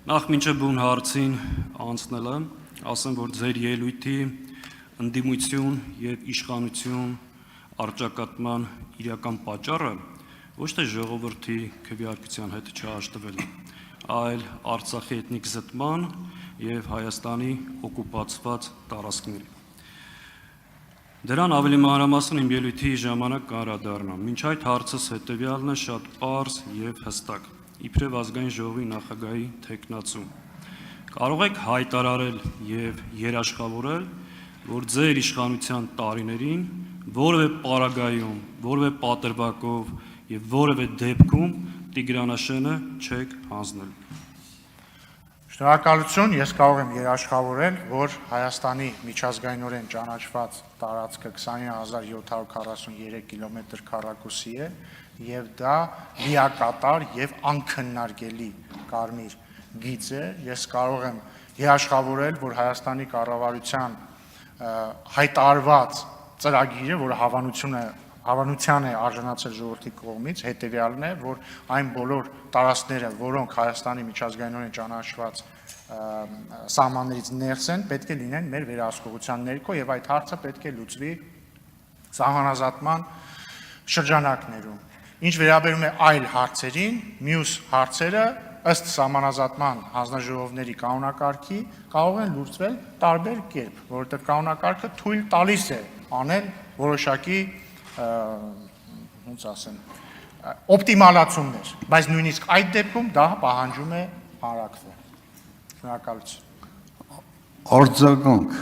Նախ մինչև բուն հարցին անցնելը, ասեմ, որ ձեր ելույթի ընդդիմություն եւ իշխանություն առճակատման իրական պատճառը ոչ թե ժողովրդի քվեարկության հետ չհաշտվելը, այլ Արցախի էթնիկ զտման եւ Հայաստանի օկուպացված տարածքների։ Դրան ավելի մանրամասն իմ ելույթի ժամանակ կանդրադառնամ։ Մինչ այդ հարցս հետեւյալն է շատ պարզ եւ հստակ։ Իբրև ազգային ժողովի նախագահի թեկնածու կարող եք հայտարարել եւ երաշխավորել, որ ձեր իշխանության տարիներին որևէ պարագայում, որևէ պատրվակով եւ որևէ դեպքում Տիգրանաշենը չեք հանձնել։ Շնորհակալություն, ես կարող եմ երաշխավորել, որ Հայաստանի միջազգայինորեն ճանաչված տարածքը 29743 կիլոմետր քառակուսի է եւ դա լիակատար եւ անքննարկելի կարմիր գիծ է։ Ես կարող եմ երաշխավորել, որ Հայաստանի կառավարության հայտարարված ծրագիրը, որը հավանության է արժանացել ժողովրդի կողմից, հետևյալն է, որ այն բոլոր տարածքները, որոնք Հայաստանի միջազգայինորեն ճանաչված սահմաններից ներս են, պետք է լինեն մեր վերահսկողության ներքո եւ այդ հարցը պետք է լուծվի սահմանազատման շրջանակներում։ Ինչ վերաբերում է այլ հարցերին, մյուս հարցերը ըստ սահմանազատման հանձնաժողովների կանոնակարգի կարող են լուծվել տարբեր կերպ, որովհետեւ կանոնակարգը թույլ տալիս է անել որոշակի ոնց ասեմ, օպտիմալացումներ, բայց նույնիսկ այդ դեպքում դա պահանջում է հանրակրվել։ Շնորհակալություն։ Արձագանք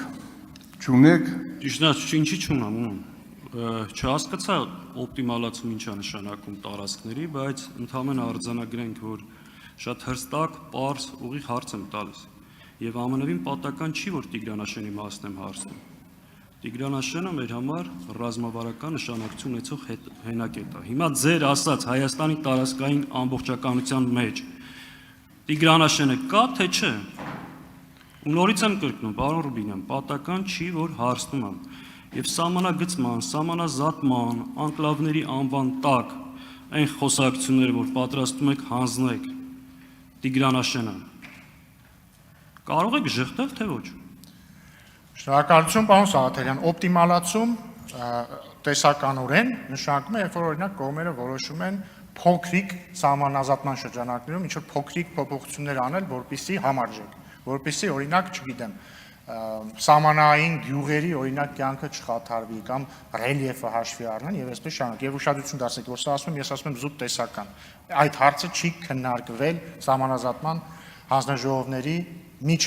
չունեք։ Ճիշտ է, ինչի չունեմ, չհասկացա օպտիմալացում ինչա նշանակում տարածքների, բայց ընդհանրապես արձանագրենք, որ շատ հստակ, պարզ, ուղիղ հարց եմ տալիս։ Եվ ամենևին պատահական չի, որ Տիգրանաշենի մասն եմ հարցնում։ Տիգրանաշենը մեր համար ռազմավարական նշանակություն ունեցող հենակետ է։ Հիմա ձեր ասած Հայաստանի տարածքային ամբողջականության մեջ Տիգրանաշենը կա, թե չէ։ Ու նորից եմ կրկնում, պարոն Ռուբինյան, պատահական չի, որ հարցնում եմ։ Եվ սահմանագծման, սահմանազատման, անկլավների անվան տակ այն խոսակցությունները, որ պատրաստում եք հանձնեք Տիգրանաշենը, կարող եք ժխտել, թե ոչ։ Շնորհակալություն, պարոն Սաղաթելյան, օպտիմալացում տեսականորեն նշանակում է, երբ որ օրինակ կողմերը որոշում են փոքրիկ սահմանազատման շրջանակներում ինչ-որ փոքրիկ փոփոխություններ անել, որպեսզի համարժեք, որպեսզի օրինակ, չգիտեմ, սահմանային գյուղերի օրինակ կյանքը չխաթարվի կամ ռելիեֆը հաշվի առնեն եւ այսպես շարունակ։ Եվ ուշադրություն դարձեք, որ սա ասում եմ, ես ասում եմ զուտ տեսական։ Այդ հարցը չի քննարկվել սահմանազատման հանձնաժողովների